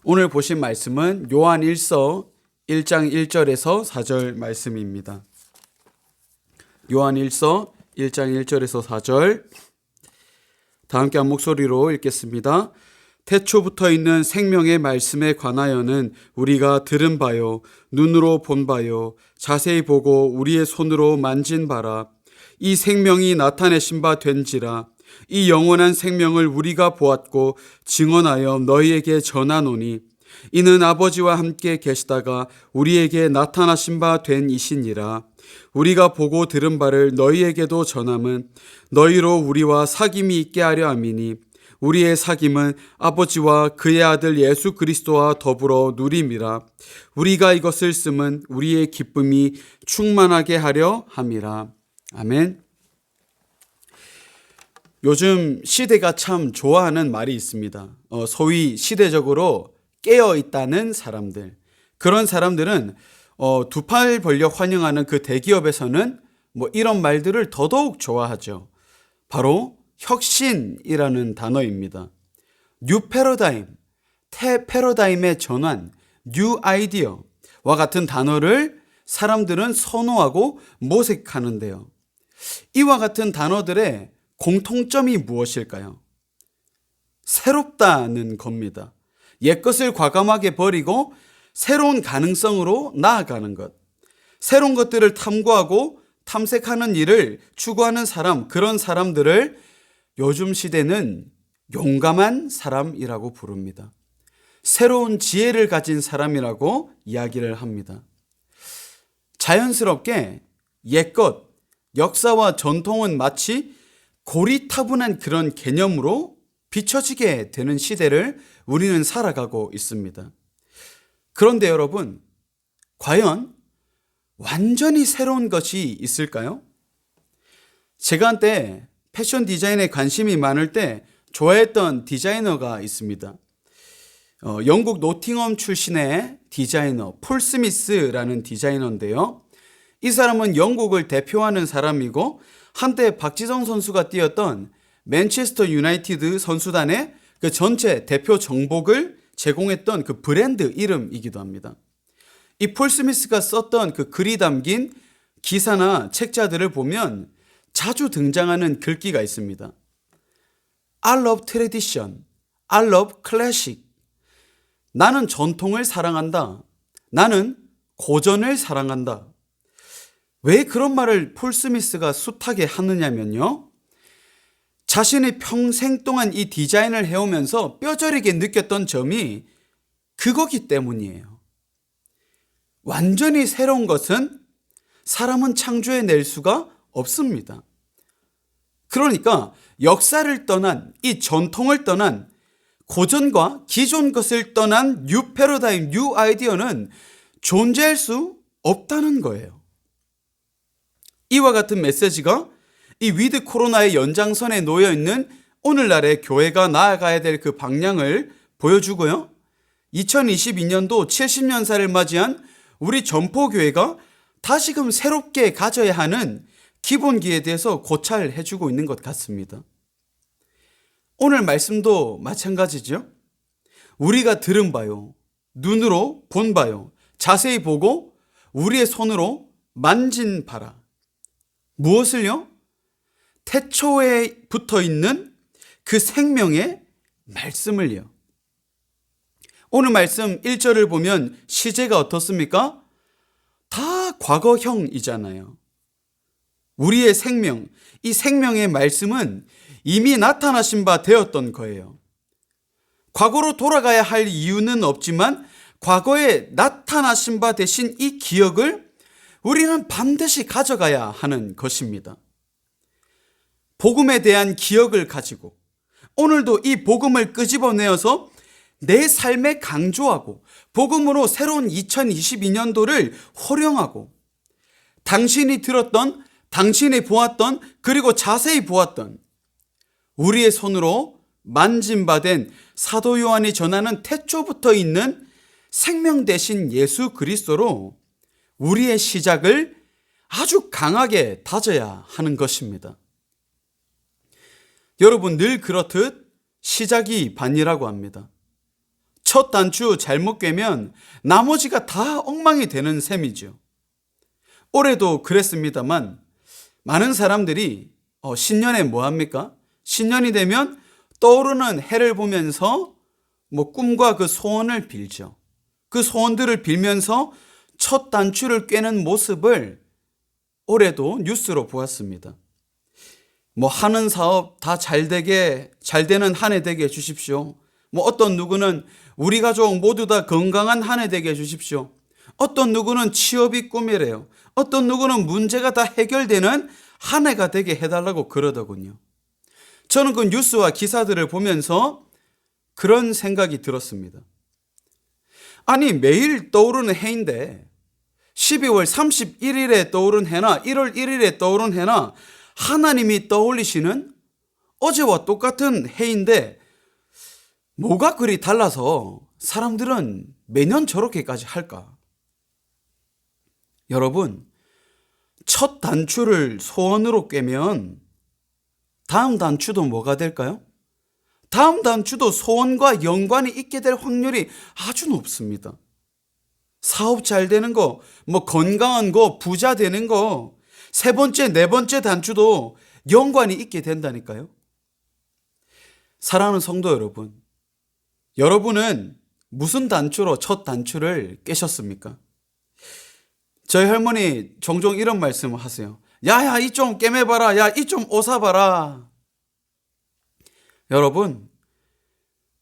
오늘 보신 말씀은 요한 1서 1장 1절에서 4절 말씀입니다. 요한 1서 1장 1절에서 4절 다 함께 한 목소리로 읽겠습니다. 태초부터 있는 생명의 말씀에 관하여는 우리가 들은 바요, 눈으로 본 바요, 자세히 보고 우리의 손으로 만진 바라. 이 생명이 나타내신 바 된지라. 이 영원한 생명을 우리가 보았고 증언하여 너희에게 전하노니 이는 아버지와 함께 계시다가 우리에게 나타나신 바 된 이시니라. 우리가 보고 들은 바를 너희에게도 전함은 너희로 우리와 사귐이 있게 하려 함이니 우리의 사귐은 아버지와 그의 아들 예수 그리스도와 더불어 누림이라. 우리가 이것을 쓰면 우리의 기쁨이 충만하게 하려 함이라. 아멘. 요즘 시대가 참 좋아하는 말이 있습니다. 소위 시대적으로 깨어있다는 사람들. 그런 사람들은 두 팔 벌려 환영하는 그 대기업에서는 이런 말들을 더더욱 좋아하죠. 바로 혁신이라는 단어입니다. 뉴 패러다임, 패러다임의 전환, 뉴 아이디어와 같은 단어를 사람들은 선호하고 모색하는데요. 이와 같은 단어들의 공통점이 무엇일까요? 새롭다는 겁니다. 옛것을 과감하게 버리고 새로운 가능성으로 나아가는 것. 새로운 것들을 탐구하고 탐색하는 일을 추구하는 사람, 그런 사람들을 요즘 시대는 용감한 사람이라고 부릅니다. 새로운 지혜를 가진 사람이라고 이야기를 합니다. 자연스럽게 옛것, 역사와 전통은 마치 고리타분한 그런 개념으로 비춰지게 되는 시대를 우리는 살아가고 있습니다. 그런데 여러분, 과연 완전히 새로운 것이 있을까요? 제가 한때 패션 디자인에 관심이 많을 때 좋아했던 디자이너가 있습니다. 영국 노팅엄 출신의 디자이너 폴 스미스라는 디자이너인데요. 이 사람은 영국을 대표하는 사람이고 한때 박지성 선수가 뛰었던 맨체스터 유나이티드 선수단의 그 전체 대표 정복을 제공했던 그 브랜드 이름이기도 합니다. 이 폴 스미스가 썼던 그 글이 담긴 기사나 책자들을 보면 자주 등장하는 글귀가 있습니다. I love tradition, I love classic. 나는 전통을 사랑한다. 나는 고전을 사랑한다. 왜 그런 말을 폴 스미스가 숱하게 하느냐면요. 자신이 평생 동안 이 디자인을 해오면서 뼈저리게 느꼈던 점이 그거기 때문이에요. 완전히 새로운 것은 사람은 창조해낼 수가 없습니다. 그러니까 역사를 떠난, 이 전통을 떠난, 고전과 기존 것을 떠난 뉴 패러다임, 뉴 아이디어는 존재할 수 없다는 거예요. 이와 같은 메시지가 이 위드 코로나의 연장선에 놓여있는 오늘날의 교회가 나아가야 될 그 방향을 보여주고요. 2022년도 70년사를 맞이한 우리 전포교회가 다시금 새롭게 가져야 하는 기본기에 대해서 고찰해주고 있는 것 같습니다. 오늘 말씀도 마찬가지죠. 우리가 들은 바요, 눈으로 본 바요, 자세히 보고 우리의 손으로 만진 바라. 무엇을요? 태초에 붙어 있는 그 생명의 말씀을요. 오늘 말씀 1절을 보면 시제가 어떻습니까? 다 과거형이잖아요. 우리의 생명, 이 생명의 말씀은 이미 나타나신 바 되었던 거예요. 과거로 돌아가야 할 이유는 없지만 과거에 나타나신 바 되신 이 기억을 우리는 반드시 가져가야 하는 것입니다. 복음에 대한 기억을 가지고 오늘도 이 복음을 끄집어내어서 내 삶에 강조하고 복음으로 새로운 2022년도를 호령하고 당신이 들었던, 당신이 보았던, 그리고 자세히 보았던 우리의 손으로 만진 바 된 사도 요한이 전하는 태초부터 있는 생명 되신 예수 그리스도로 우리의 시작을 아주 강하게 다져야 하는 것입니다. 여러분, 늘 그렇듯 시작이 반이라고 합니다. 첫 단추 잘못 꿰면 나머지가 다 엉망이 되는 셈이죠. 올해도 그랬습니다만 많은 사람들이 신년에 뭐 합니까? 신년이 되면 떠오르는 해를 보면서 꿈과 그 소원을 빌죠. 그 소원들을 빌면서 첫 단추를 꿰는 모습을 올해도 뉴스로 보았습니다. 하는 사업 다 잘 되는 한 해 되게 해주십시오. 어떤 누구는 우리 가족 모두 다 건강한 한 해 되게 해주십시오. 어떤 누구는 취업이 꿈이래요. 어떤 누구는 문제가 다 해결되는 한 해가 되게 해달라고 그러더군요. 저는 그 뉴스와 기사들을 보면서 그런 생각이 들었습니다. 아니, 매일 떠오르는 해인데 12월 31일에 떠오른 해나 1월 1일에 떠오른 해나 하나님이 떠올리시는 어제와 똑같은 해인데 뭐가 그리 달라서 사람들은 매년 저렇게까지 할까? 여러분, 첫 단추를 소원으로 꿰면 다음 단추도 뭐가 될까요? 다음 단추도 소원과 연관이 있게 될 확률이 아주 높습니다. 사업 잘 되는 거, 건강한 거, 부자 되는 거, 세 번째, 네 번째 단추도 연관이 있게 된다니까요. 사랑하는 성도 여러분, 여러분은 무슨 단추로 첫 단추를 깨셨습니까? 저희 할머니 종종 이런 말씀을 하세요. 야야, 이 좀 깨매봐라. 야, 이 좀 오사봐라. 여러분,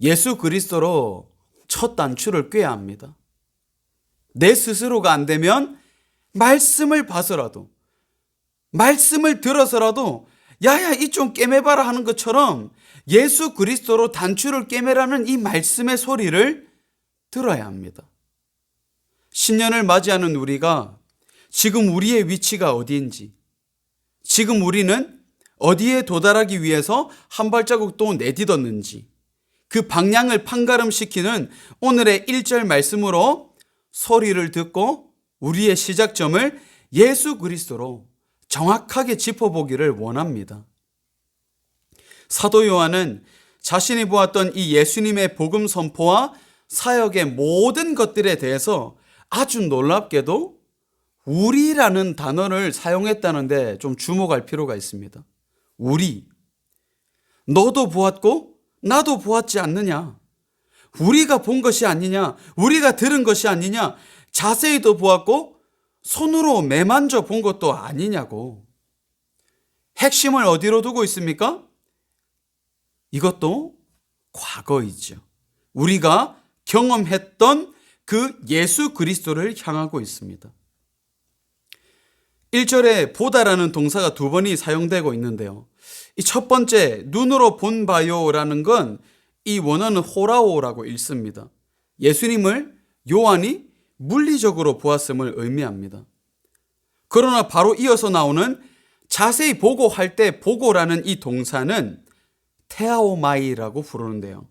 예수 그리스도로 첫 단추를 꿰야 합니다. 내 스스로가 안 되면 말씀을 봐서라도, 말씀을 들어서라도 야야, 이 좀 깨매봐라 하는 것처럼 예수 그리스도로 단추를 깨매라는 이 말씀의 소리를 들어야 합니다. 신년을 맞이하는 우리가 지금 우리의 위치가 어디인지, 지금 우리는 어디에 도달하기 위해서 한 발자국 또 내딛었는지, 그 방향을 판가름시키는 오늘의 1절 말씀으로 소리를 듣고 우리의 시작점을 예수 그리스도로 정확하게 짚어보기를 원합니다. 사도 요한은 자신이 보았던 이 예수님의 복음 선포와 사역의 모든 것들에 대해서 아주 놀랍게도 우리라는 단어를 사용했다는데 좀 주목할 필요가 있습니다. 우리. 너도 보았고 나도 보았지 않느냐? 우리가 본 것이 아니냐? 우리가 들은 것이 아니냐? 자세히도 보았고 손으로 매만져 본 것도 아니냐고. 핵심을 어디로 두고 있습니까? 이것도 과거이죠. 우리가 경험했던 그 예수 그리스도를 향하고 있습니다. 1절에 보다라는 동사가 두 번이 사용되고 있는데요. 이 첫 번째 눈으로 본 바요라는 건 이 원어는 호라오라고 읽습니다. 예수님을 요한이 물리적으로 보았음을 의미합니다. 그러나 바로 이어서 나오는 자세히 보고 할 때 보고라는 이 동사는 테아오마이라고 부르는데요.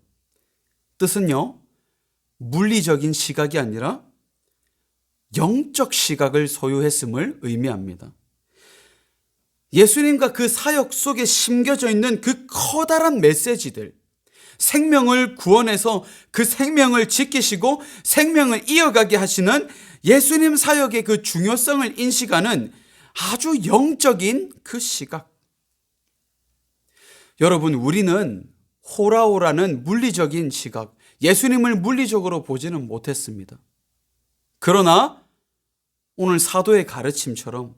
뜻은요, 물리적인 시각이 아니라 영적 시각을 소유했음을 의미합니다. 예수님과 그 사역 속에 심겨져 있는 그 커다란 메시지들, 생명을 구원해서 그 생명을 지키시고 생명을 이어가게 하시는 예수님 사역의 그 중요성을 인식하는 아주 영적인 그 시각. 여러분, 우리는 호라오라는 물리적인 시각, 예수님을 물리적으로 보지는 못했습니다. 그러나 오늘 사도의 가르침처럼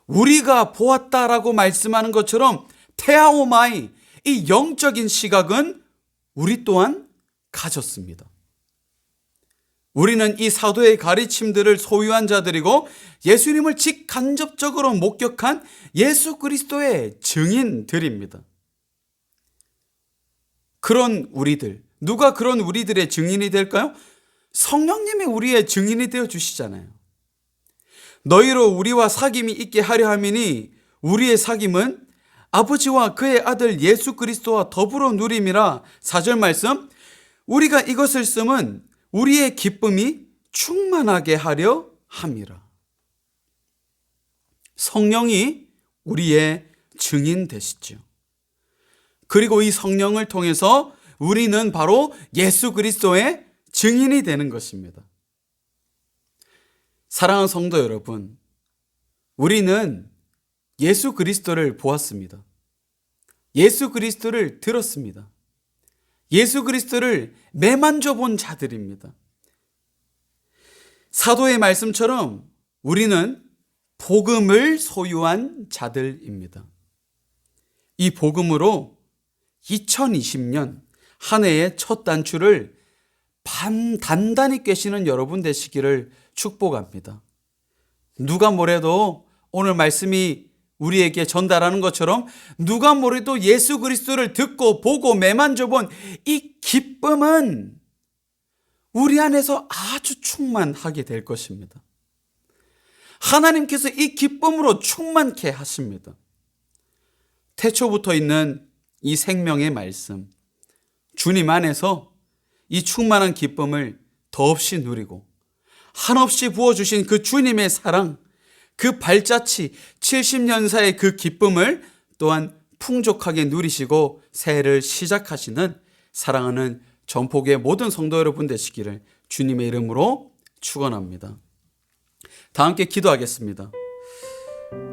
우리가 보았다라고 말씀하는 것처럼 테아오마이, 이 영적인 시각은 우리 또한 가졌습니다. 우리는 이 사도의 가르침들을 소유한 자들이고 예수님을 직간접적으로 목격한 예수 그리스도의 증인들입니다. 그런 우리들, 누가 그런 우리들의 증인이 될까요? 성령님이 우리의 증인이 되어 주시잖아요. 너희로 우리와 사귐이 있게 하려 함이니 우리의 사귐은 아버지와 그의 아들 예수 그리스도와 더불어 누림이라. 4절 말씀, 우리가 이것을 쓰면 우리의 기쁨이 충만하게 하려 함이라. 성령이 우리의 증인 되시죠. 그리고 이 성령을 통해서 우리는 바로 예수 그리스도의 증인이 되는 것입니다. 사랑하는 성도 여러분, 우리는 예수 그리스도를 보았습니다. 예수 그리스도를 들었습니다. 예수 그리스도를 매만져 본 자들입니다. 사도의 말씀처럼 우리는 복음을 소유한 자들입니다. 이 복음으로 2020년 한 해의 첫 단추를 단단히 꿰시는 여러분 되시기를 축복합니다. 누가 뭐래도 오늘 말씀이 우리에게 전달하는 것처럼 누가 뭐래도 예수 그리스도를 듣고 보고 매만져 본 이 기쁨은 우리 안에서 아주 충만하게 될 것입니다. 하나님께서 이 기쁨으로 충만케 하십니다. 태초부터 있는 이 생명의 말씀, 주님 안에서 이 충만한 기쁨을 더없이 누리고 한없이 부어주신 그 주님의 사랑, 그 발자취 70년사의 그 기쁨을 또한 풍족하게 누리시고 새해를 시작하시는 사랑하는 전포교회 모든 성도 여러분 되시기를 주님의 이름으로 축원합니다. 다 함께 기도하겠습니다.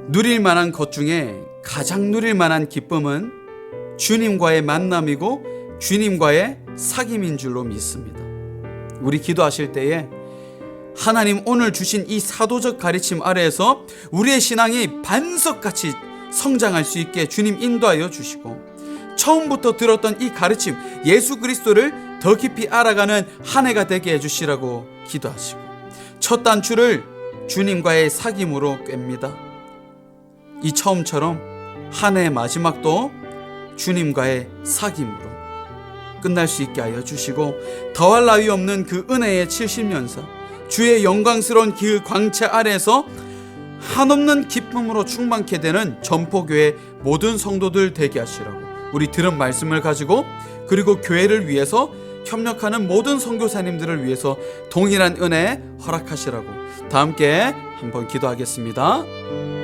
누릴 만한 것 중에 가장 누릴 만한 기쁨은 주님과의 만남이고 주님과의 사귐인 줄로 믿습니다. 우리 기도하실 때에 하나님 오늘 주신 이 사도적 가르침 아래에서 우리의 신앙이 반석같이 성장할 수 있게 주님 인도하여 주시고, 처음부터 들었던 이 가르침 예수 그리스도를 더 깊이 알아가는 한 해가 되게 해주시라고 기도하시고, 첫 단추를 주님과의 사귐으로 꿰입니다. 이 처음처럼 한 해의 마지막도 주님과의 사귐으로 끝날 수 있게 하여 주시고, 더할 나위 없는 그 은혜의 70년사 주의 영광스러운 그 광채 아래에서 한없는 기쁨으로 충만케 되는 전포교회 모든 성도들 되게 하시라고, 우리 들은 말씀을 가지고 그리고 교회를 위해서 협력하는 모든 선교사님들을 위해서 동일한 은혜 허락하시라고 다 함께 한번 기도하겠습니다.